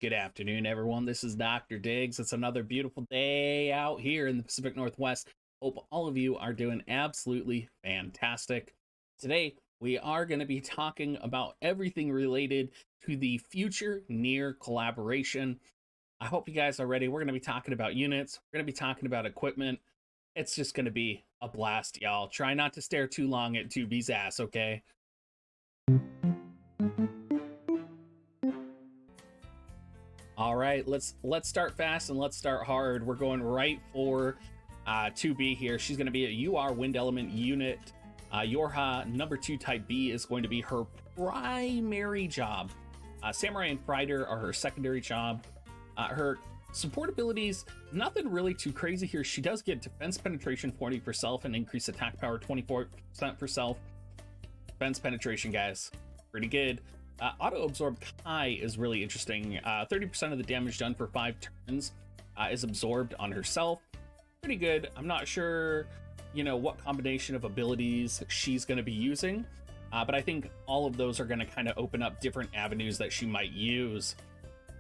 Good afternoon, everyone. This is Dr. Diggs. It's another beautiful day out here in the Pacific Northwest. Hope all of you are doing absolutely fantastic. Today, we are going to be talking about everything related to the future Nier collaboration. I hope you guys are ready. We're going to be talking about units, we're going to be talking about equipment. It's just going to be a blast, y'all. Try not to stare too long at 2B's ass, okay? All right, let's start fast and let's start hard. We're going right for 2B here. She's going to be a UR wind element unit. Yorha number 2 type B is going to be her primary job. Samurai and Fighter are her secondary job. Her support abilities, nothing really too crazy here. She does get defense penetration 40 for self and increased attack power 24% for self. Defense penetration, guys, pretty good. Auto absorb Kai is really interesting. 30% of the damage done for 5 turns is absorbed on herself. Pretty good. I'm not sure, what combination of abilities she's going to be using, but I think all of those are going to kind of open up different avenues that she might use.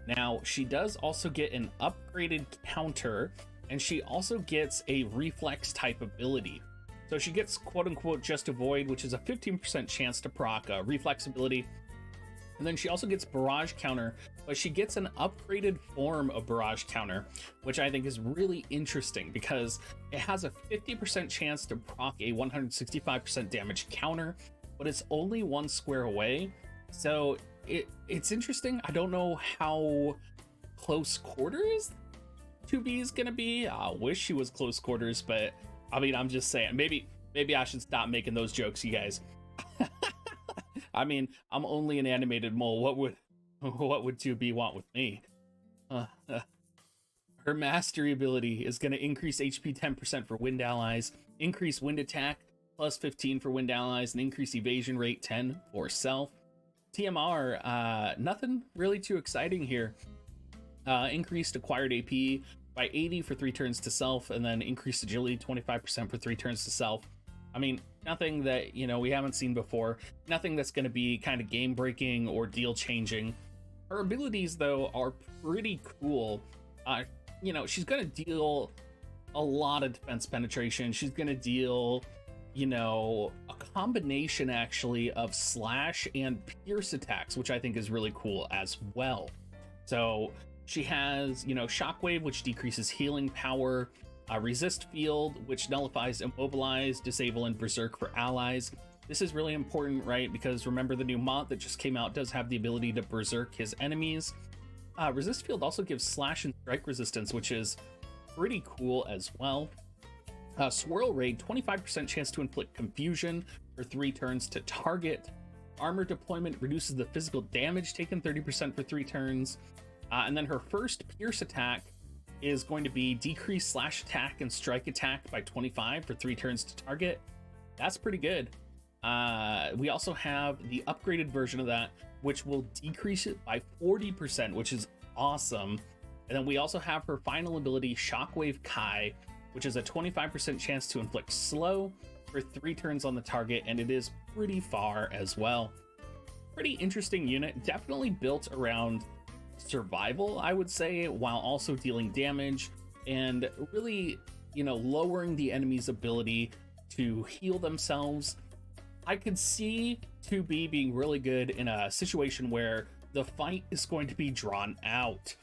Now, she does also get an upgraded counter, and she also gets a reflex type ability. So she gets quote-unquote just avoid, which is a 15% chance to proc reflex ability. And then she also gets barrage counter, but she gets an upgraded form of barrage counter, which I think is really interesting because it has a 50% chance to proc a 165% damage counter, but it's only 1 square away. So it's interesting. I don't know how close quarters 2B is gonna be. I wish she was close quarters, but I mean, I'm just saying, maybe I should stop making those jokes, you guys. I mean, I'm only an animated mole. What would 2B want with me? Her mastery ability is going to increase HP 10% for wind allies, increase wind attack plus 15 for wind allies, and increase evasion rate 10 for self. TMR, nothing really too exciting here. Increased acquired AP by 80 for 3 turns to self, and then increased agility 25% for 3 turns to self. I mean, nothing that, we haven't seen before. Nothing that's going to be kind of game breaking or deal changing. Her abilities, though, are pretty cool. She's going to deal a lot of defense penetration. She's going to deal, a combination actually of slash and pierce attacks, which I think is really cool as well. So she has, shockwave, which decreases healing power. Resist field, which nullifies immobilize, disable, and berserk for allies. This is really important, right? Because remember, the new mod that just came out does have the ability to berserk his enemies. Resist field also gives slash and strike resistance, which is pretty cool as well. Swirl raid, 25% chance to inflict confusion for 3 turns to target. Armor deployment reduces the physical damage taken 30% for 3 turns. And then her first pierce attack is going to be decreased slash attack and strike attack by 25 for 3 turns to target. That's pretty good. We also have the upgraded version of that, which will decrease it by 40%, which is awesome. And then we also have her final ability, Shockwave Kai, which is a 25% chance to inflict slow for 3 turns on the target, and it is pretty far as well. Pretty interesting unit, definitely built around survival, I would say, while also dealing damage and really, lowering the enemy's ability to heal themselves. I could see 2B being really good in a situation where the fight is going to be drawn out.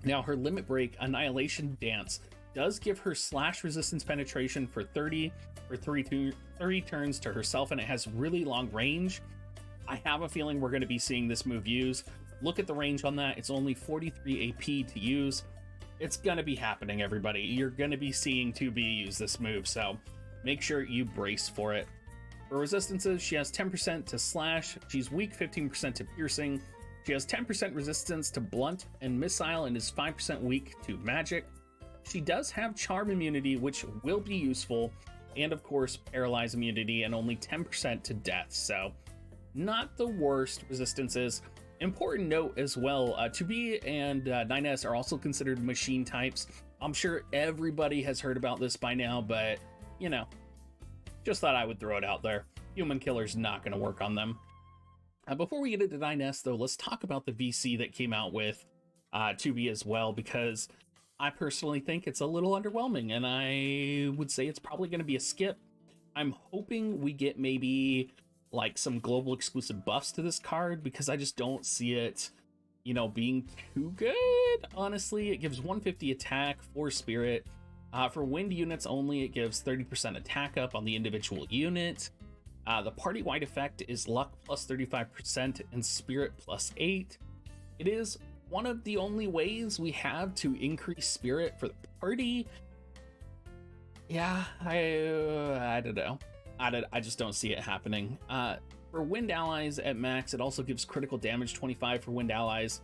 Now, her limit break, Annihilation Dance, does give her slash resistance penetration for 30 for 3 turns to herself, and it has really long range. I have a feeling we're going to be seeing this move used. Look at the range on that. It's only 43 AP to use. It's going to be happening, everybody. You're going to be seeing 2B use this move, so make sure you brace for it. For resistances, she has 10% to slash. She's weak 15% to piercing. She has 10% resistance to blunt and missile and is 5% weak to magic. She does have charm immunity, which will be useful, and of course paralyze immunity, and only 10% to death, so not the worst resistances. Important note as well, 2B and 9S are also considered machine types. I'm sure everybody has heard about this by now, but, just thought I would throw it out there. Human killer's not going to work on them. Before we get into 9S, though, let's talk about the VC that came out with 2B as well, because I personally think it's a little underwhelming, and I would say it's probably going to be a skip. I'm hoping we get maybe like some global exclusive buffs to this card, because I just don't see it, you know, being too good. Honestly, it gives 150 attack, 4 spirit. For wind units only, it gives 30% attack up on the individual unit. The party-wide effect is luck plus 35% and spirit plus 8. It is one of the only ways we have to increase spirit for the party. Yeah, I don't know. I just don't see it happening. For wind allies at max, it also gives critical damage 25 for wind allies.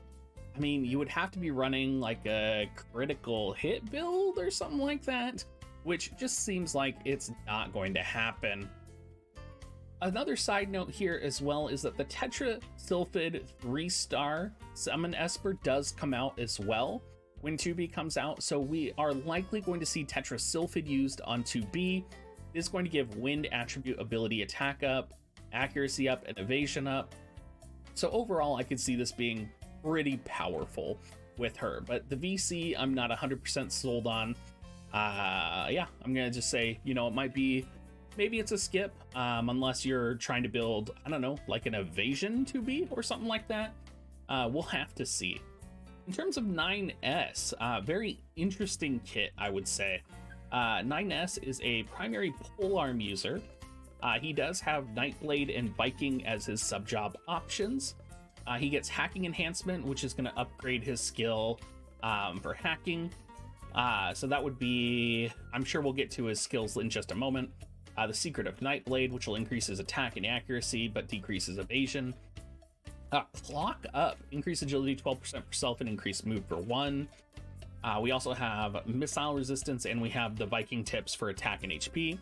I mean, you would have to be running like a critical hit build or something like that, which just seems like it's not going to happen. Another side note here as well is that the Tetra Sylphid 3-star Summon Esper does come out as well when 2B comes out, so we are likely going to see Tetra Sylphid used on 2B. It is going to give wind attribute ability attack up, accuracy up, and evasion up. So overall, I could see this being pretty powerful with her, but the VC I'm not 100% sold on. Yeah, I'm gonna just say, you know, it might be, maybe it's a skip, unless you're trying to build, I don't know, like an Evasion 2B or something like that. We'll have to see. In terms of 9S, very interesting kit, I would say. 9S is a primary polearm user. He does have Nightblade and Viking as his sub-job options. He gets hacking enhancement, which is going to upgrade his skill for hacking. So that would be, I'm sure we'll get to his skills in just a moment. The Secret of Nightblade, which will increase his attack and accuracy, but decreases evasion. Clock Up, increase agility 12% for self and increase move for 1. We also have missile resistance, and we have the Viking tips for attack and HP.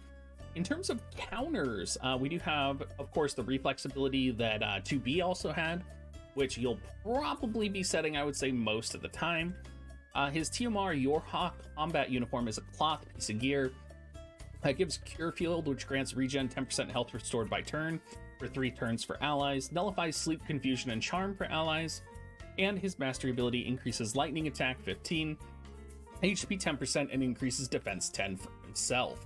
In terms of counters, we do have, of course, the reflex ability that 2B also had, which you'll probably be setting, I would say, most of the time. His TMR Yorhawk combat uniform is a cloth piece of gear. It gives Cure Field, which grants regen 10% health restored by turn for 3 turns for allies, nullifies Sleep, Confusion, and Charm for allies, and his mastery ability increases lightning attack 15, HP 10%, and increases defense 10 for himself.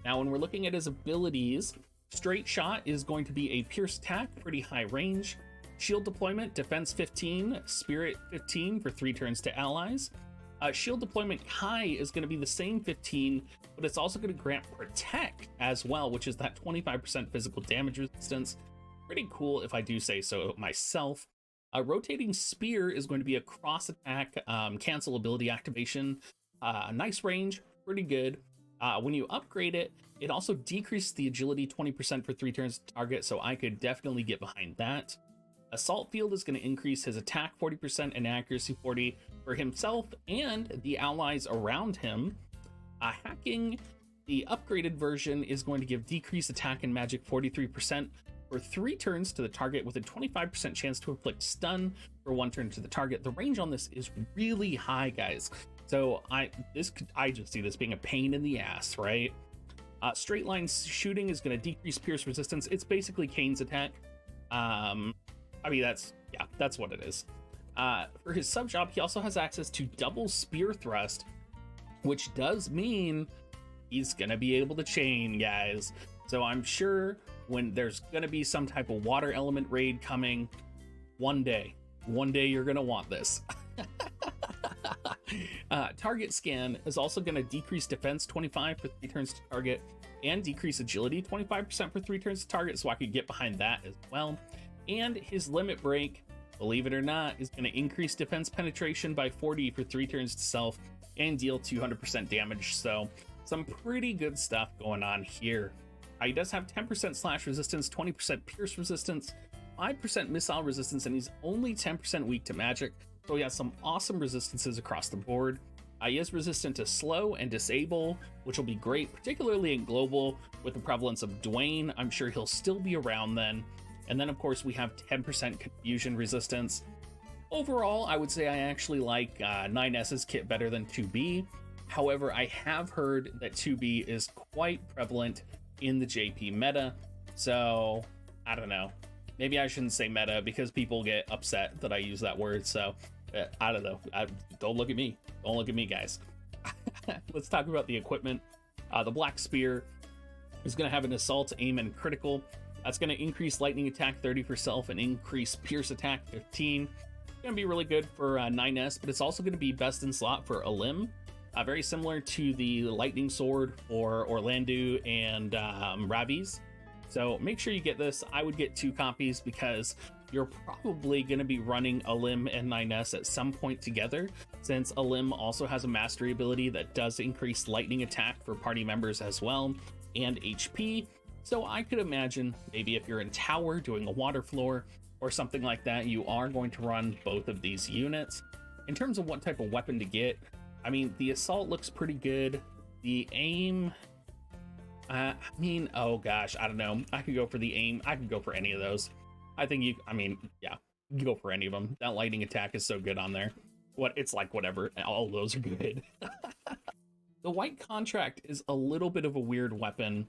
Now, when we're looking at his abilities, Straight Shot is going to be a pierce attack, pretty high range. Shield deployment, defense 15, spirit 15 for 3 turns to allies. Shield deployment high is going to be the same 15, but it's also going to grant protect as well, which is that 25% physical damage resistance. Pretty cool if I do say so myself. Rotating Spear is going to be a cross attack cancel ability activation. Nice range, pretty good. When you upgrade it, it also decreases the agility 20% for 3 turns to target, so I could definitely get behind that. Assault Field is going to increase his attack 40% and accuracy 40 for himself and the allies around him. Hacking, the upgraded version, is going to give decreased attack and magic 43% for 3 turns to the target, with a 25% chance to inflict stun for 1 turn to the target. The range on this is really high, guys. So I just see this being a pain in the ass, right? Straight line shooting is going to decrease pierce resistance. It's basically Kane's attack. I mean, that's what it is. For his sub job, he also has access to double spear thrust, which does mean he's gonna be able to chain, guys. So I'm sure when there's gonna be some type of water element raid coming, one day you're gonna want this. Target scan is also gonna decrease defense 25 for 3 turns to target, and decrease agility 25% for 3 turns to target, so I could get behind that as well. And his limit break, believe it or not, is going to increase defense penetration by 40 for 3 turns to self and deal 200% damage. So some pretty good stuff going on here. He does have 10% slash resistance, 20% pierce resistance, 5% missile resistance, and he's only 10% weak to magic. So he has some awesome resistances across the board. He is resistant to slow and disable, which will be great, particularly in global with the prevalence of Dwayne. I'm sure he'll still be around then. And then, of course, we have 10% confusion resistance. Overall, I would say I actually like 9S's kit better than 2B. However, I have heard that 2B is quite prevalent in the JP meta. So, I don't know. Maybe I shouldn't say meta because people get upset that I use that word. So, I don't know. Don't look at me. Don't look at me, guys. Let's talk about the equipment. The Black Spear is going to have an assault, aim, and critical. That's going to increase lightning attack 30 for self and increase pierce attack 15. It's going to be really good for 9S, but it's also going to be best in slot for Elim. Very similar to the lightning sword for Orlando and Ravi's. So make sure you get this. I would get 2 copies because you're probably going to be running Elim and 9S at some point together, since Elim also has a mastery ability that does increase lightning attack for party members as well, and HP. So I could imagine maybe if you're in tower doing a water floor or something like that, you are going to run both of these units. In terms of what type of weapon to get, I mean, the assault looks pretty good. The aim, I mean, oh gosh, I don't know. I could go for the aim. I could go for any of those. I think you, I mean, yeah, you can go for any of them. That lightning attack is so good on there. It's like whatever. All those are good. The White Contract is a little bit of a weird weapon,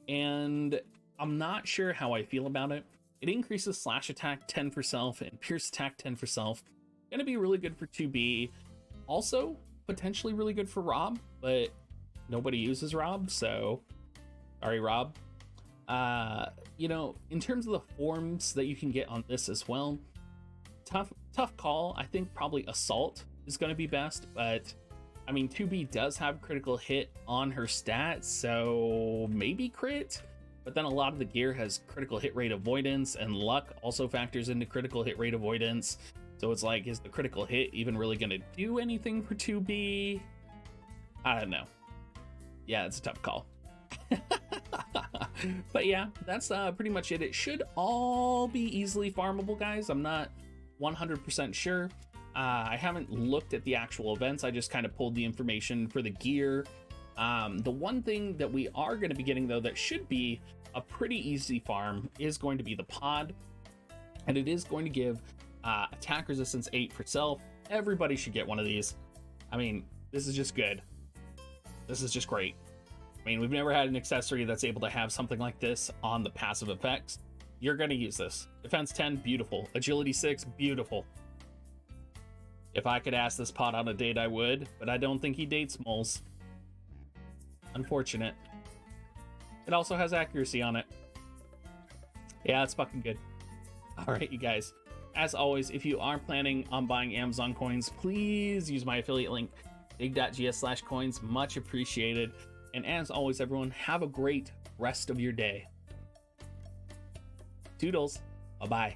and I'm not sure how I feel about it. It increases slash attack 10 for self and pierce attack 10 for self. Gonna be really good for 2B. Also, potentially really good for Rob, but nobody uses Rob, so sorry, Rob. You know, in terms of the forms that you can get on this as well, tough call. I think probably Assault is going to be best, but I mean, 2B does have critical hit on her stats, so maybe crit, but then a lot of the gear has critical hit rate avoidance, and luck also factors into critical hit rate avoidance. So it's like, is the critical hit even really going to do anything for 2B? I don't know. Yeah, it's a tough call. But yeah, that's pretty much it. It should all be easily farmable, guys. I'm not 100% sure. I haven't looked at the actual events. I just kind of pulled the information for the gear. The one thing that we are going to be getting, though, that should be a pretty easy farm is going to be the pod. And it is going to give attack resistance 8 for self. Everybody should get one of these. I mean, this is just good. This is just great. I mean, we've never had an accessory that's able to have something like this on the passive effects. You're going to use this. Defense 10, beautiful. Agility 6, beautiful. If I could ask this pod on a date, I would, but I don't think he dates moles. Unfortunate. It also has accuracy on it. Yeah, it's fucking good. All right, you guys. As always, if you are planning on buying Amazon coins, please use my affiliate link, big.gs/coins. Much appreciated. And as always, everyone, have a great rest of your day. Toodles. Bye-bye.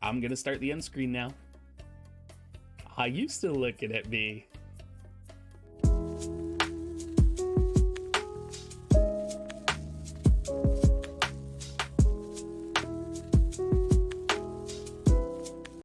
I'm going to start the end screen now. Are you still looking at me?